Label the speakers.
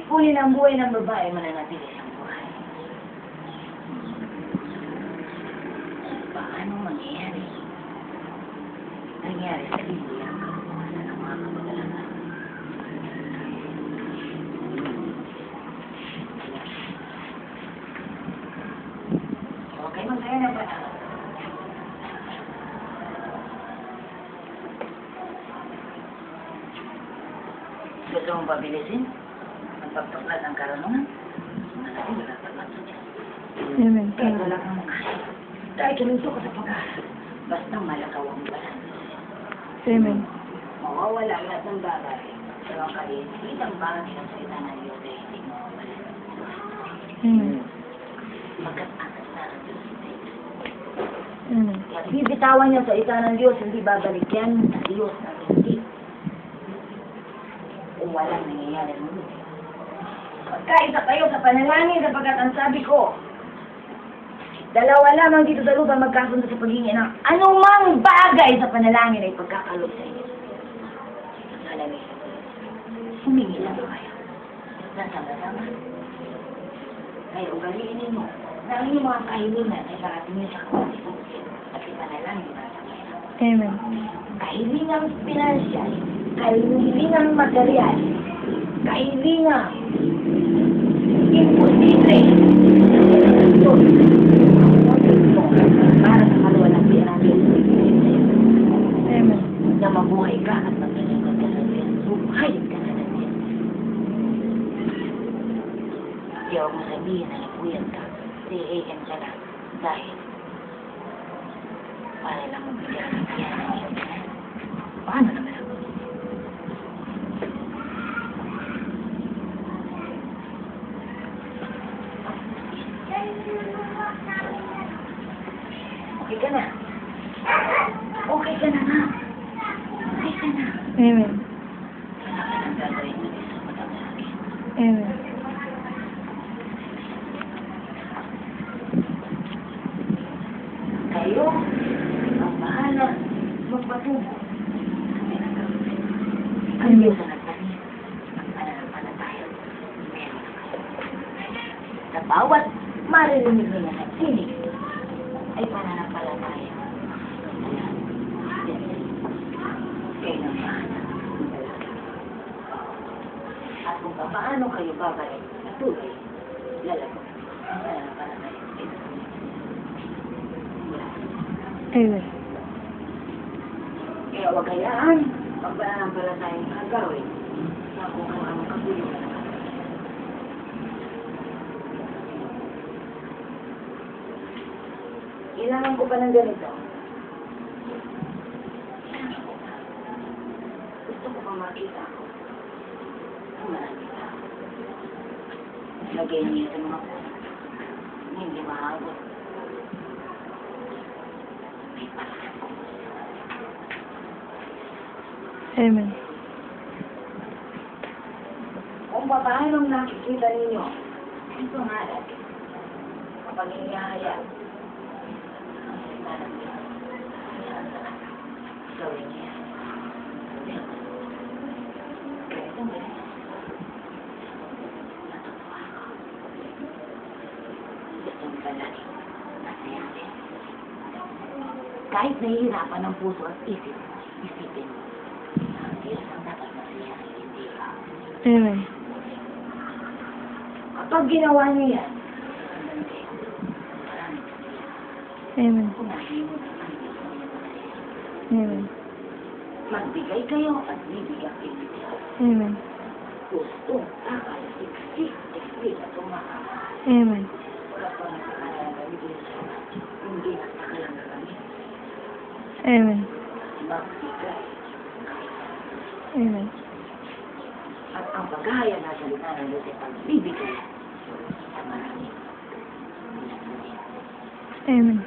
Speaker 1: kunin ang buhay ng babae, mananatili siyang buhay. Paano mangyayari? Nangyari sa Biblia ang kabukasan ng mga kamag-alaga. Okay, masaya na ba? Gusto mong pabilisin? Ang pagtuklat ng karunungan? Malaki, wala pa lang sa Diyos.
Speaker 2: Amen.
Speaker 1: Kaya wala kang makasya. Dahil kaluto ka sa pag-aaral. Basta malakaw ang balan.
Speaker 2: Amen.
Speaker 1: Mawawala lahat ng bagay. Pero ang kalihitang bagay ng salita ng Diyos ay hindi mawawala.
Speaker 2: Amen.
Speaker 1: Pagkat-akas na ng Diyos.
Speaker 2: Amen.
Speaker 1: Kaya bibitawan niya sa salita ng Diyos, hindi babalik yan sa Diyos na hindi. Kung walang nangyayari mo. Pagkaisa kayo sa panalangin sapagkat ang sabi ko, dalawa lamang dito sa lupa magkasundo sa paghingi ng anumang bagay sa panalangin ay pagkakalob sa inyo. Salamig. Humingi lang kayo. Nasama-sama. Kaya ugaliin ninyo na ang inyong mga kahilingan ay parating niyo sa kapatid at ipanalangin para sa kayo.
Speaker 2: Amen.
Speaker 1: Kahilingang pinansyal, kahilingang material, kahilingang imposible para sa kaluwalhatian ng Diyos.
Speaker 2: Amen.
Speaker 1: Na mabuhay ka at maglilingkod ka sa Diyos. Buhay ka sa Diyos. Di ako mo sabihin na nagpuyat ka. CAM ka na. Dahil para lang magbigyan ng kaya ng iyong kaya. Paano naman ako? Okay ka na. Okay ka na nga. Okay ka na.
Speaker 2: Amen.
Speaker 1: Kailangan ang gagawin mo din sa pag-amalaki.
Speaker 2: Amen.
Speaker 1: Kayo, ang bahala magpatubo. Ang Diyos na nagtanim, ang pananampalataya, meron na kayo. Sa bawat maririnig nila sa sinig, ay pananampalataya. Kayo na bahala. At kung paano kayo babalik sa tuloy, lalago ang pananampalataya.
Speaker 2: Amen.
Speaker 1: Kaya huwag hayaan ang pananampalatayang gagawin na kung ano-anong kabuluhan ng kailangan ko pa ng ganito. Gusto ko pa makita ko ang marami tao. Lagay niya sa mga puso. Hindi mahagot. May paraan ko.
Speaker 2: Amen.
Speaker 1: Kung paano nakikita ninyo, ito nga dati, kapag hinihaya, gawin niya. Kaya ito nga, natutuwa ko. Gusto mo palagi, nasayasin. Kahit nahihirapan ang puso at isipin mo, ang Diyos ang dapat masayasin, hindi ka.
Speaker 2: Amen.
Speaker 1: Kapag ginawa niya yan,
Speaker 2: Amen.
Speaker 1: unahin mo na ang Diyos ang iyong
Speaker 2: Amen.
Speaker 1: magbigay kayo at bibigyan kayo.
Speaker 2: Amen.
Speaker 1: Gusto, takal, siksik, at tumakas.
Speaker 2: Amen.
Speaker 1: Wala pa nagkakalang gawin sa hindi nagkakalang gawin.
Speaker 2: Amen.
Speaker 1: Magbigay.
Speaker 2: Amen.
Speaker 1: At ang paghahaya na salita ng Diyos ay pagbibigay sa marami.
Speaker 2: Amen.